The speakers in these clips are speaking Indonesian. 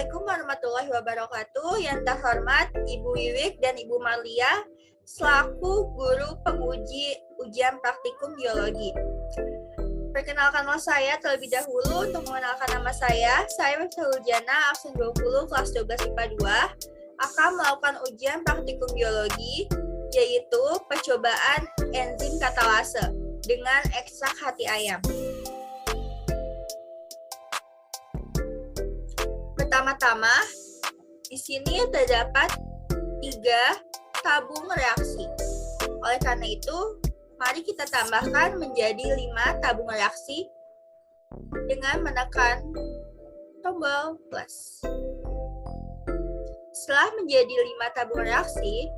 Assalamualaikum warahmatullahi wabarakatuh. Yang terhormat Ibu Wiwik dan Ibu Marlia selaku guru penguji ujian praktikum biologi. Perkenalkanlah saya terlebih dahulu. Untuk mengenalkan nama saya Miftahul Jana, absen 20 kelas 12 IPA 2, akan melakukan ujian praktikum biologi, yaitu percobaan enzim katalase dengan ekstrak hati ayam. Pertama-tama, di sini terdapat 3 tabung reaksi. Oleh karena itu, mari kita tambahkan menjadi 5 tabung reaksi dengan menekan tombol plus. Setelah menjadi 5 tabung reaksi,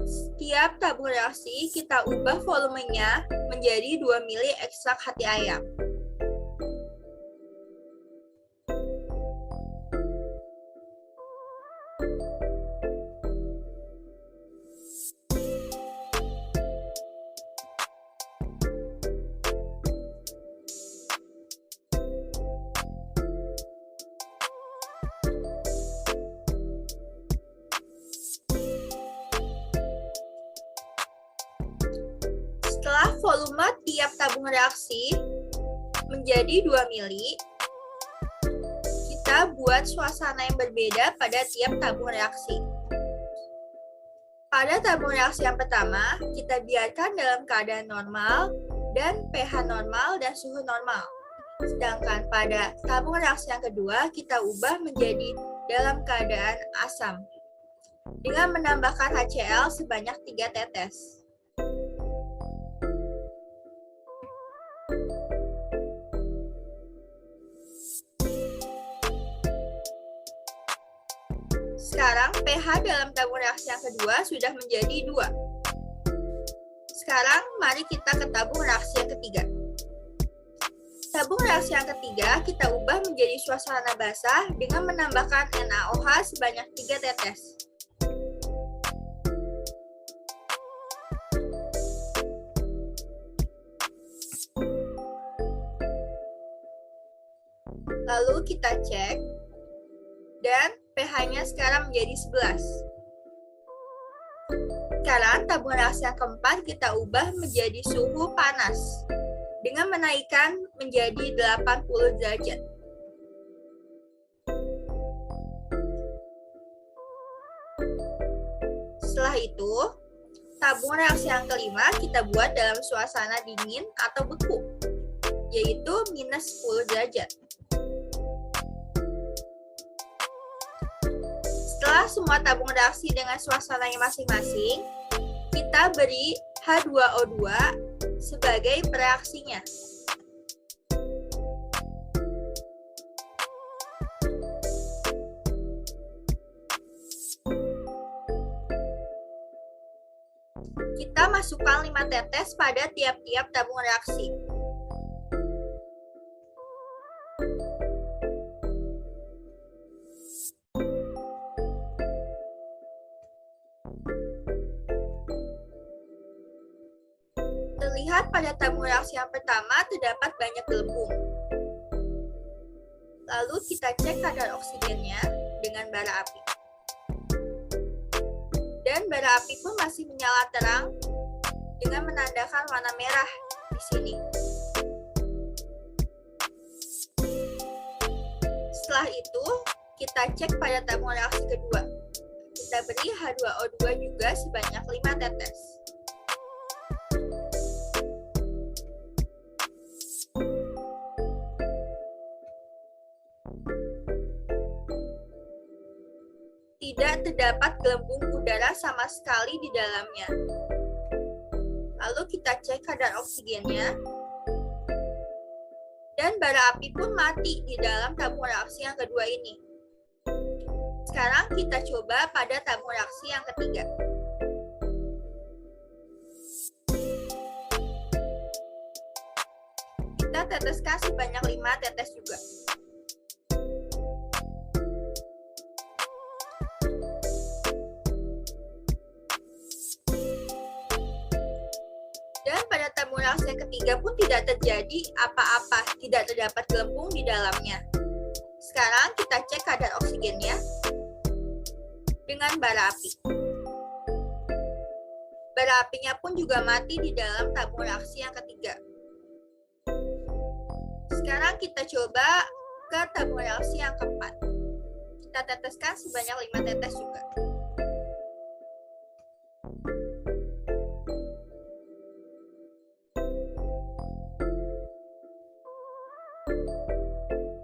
setiap tabung reaksi kita ubah volumenya menjadi 2 ml ekstrak hati ayam. Setelah volume tiap tabung reaksi menjadi 2 ml, kita buat suasana yang berbeda pada tiap tabung reaksi. Pada tabung reaksi yang pertama, kita biarkan dalam keadaan normal dan pH normal dan suhu normal. Sedangkan pada tabung reaksi yang kedua, kita ubah menjadi dalam keadaan asam dengan menambahkan HCl sebanyak 3 tetes. Sekarang pH dalam tabung reaksi yang kedua sudah menjadi 2. Sekarang mari kita ke tabung reaksi yang ketiga. Tabung reaksi yang ketiga kita ubah menjadi suasana basah dengan menambahkan NaOH sebanyak 3 tetes. Lalu kita cek dan pH-nya sekarang menjadi 11. Sekarang tabung reaksi yang keempat kita ubah menjadi suhu panas dengan menaikkan menjadi 80 derajat. Setelah itu, tabung reaksi yang kelima kita buat dalam suasana dingin atau beku, yaitu minus 10 derajat. Setelah semua tabung reaksi dengan suasananya masing-masing, kita beri H2O2 sebagai pereaksinya. Kita masukkan 5 tetes pada tiap-tiap tabung reaksi. Terlihat pada tabung reaksi yang pertama terdapat banyak gelembung. Lalu kita cek kadar oksigennya dengan bara api. Dan bara api pun masih menyala terang dengan menandakan warna merah di sini. Setelah itu, kita cek pada tabung reaksi kedua. Kita beri H2O2 juga sebanyak 5 tetes. Tidak terdapat gelembung udara sama sekali di dalamnya. Lalu kita cek kadar oksigennya. Dan bara api pun mati di dalam tabung reaksi yang kedua ini. Sekarang kita coba pada tabung reaksi yang ketiga. Kita teteskan sebanyak 5 tetes juga. Dan pada tabung reaksi yang ketiga pun tidak terjadi apa-apa, tidak terdapat gelembung di dalamnya. Sekarang kita cek kadar oksigennya dengan bara api. Bara apinya pun juga mati di dalam tabung reaksi yang ketiga. Sekarang kita coba ke tabung reaksi yang keempat. Kita teteskan sebanyak 5 tetes juga.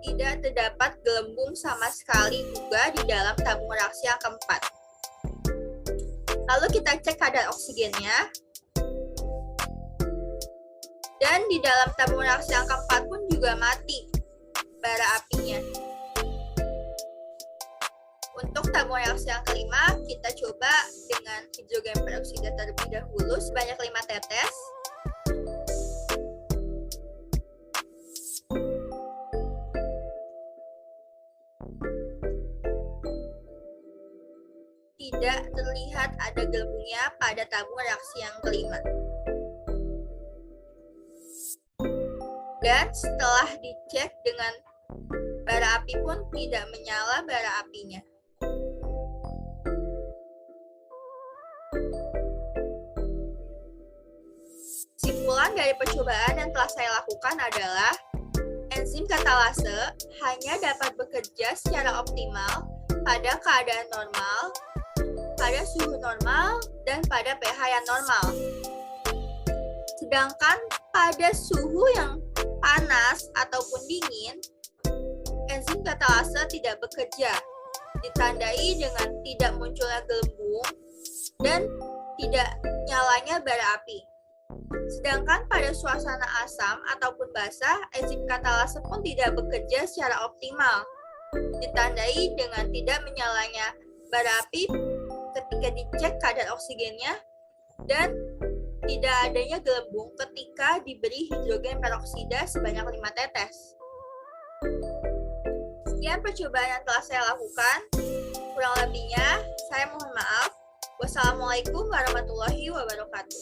Tidak terdapat gelembung sama sekali juga di dalam tabung reaksi yang keempat. Lalu kita cek kadar oksigennya. Dan di dalam tabung reaksi yang keempat pun juga mati bara apinya. Untuk tabung reaksi yang kelima, kita coba dengan hidrogen peroksida terlebih dahulu sebanyak 5 tetes. Tidak terlihat ada gelembungnya pada tabung reaksi yang kelima. Dan setelah dicek dengan bara api pun tidak menyala bara apinya. Kesimpulan dari percobaan yang telah saya lakukan adalah enzim katalase hanya dapat bekerja secara optimal pada keadaan normal, pada suhu normal, dan pada pH yang normal. Sedangkan pada suhu yang panas ataupun dingin, enzim katalase tidak bekerja, ditandai dengan tidak munculnya gelembung dan tidak nyalanya bara api. Sedangkan pada suasana asam ataupun basah, enzim katalase pun tidak bekerja secara optimal, ditandai dengan tidak menyalanya bara api ketika dicek kadar oksigennya dan tidak adanya gelembung ketika diberi hidrogen peroksida sebanyak 5 tetes. Sekian percobaan yang telah saya lakukan. Kurang lebihnya, saya mohon maaf. Wassalamualaikum warahmatullahi wabarakatuh.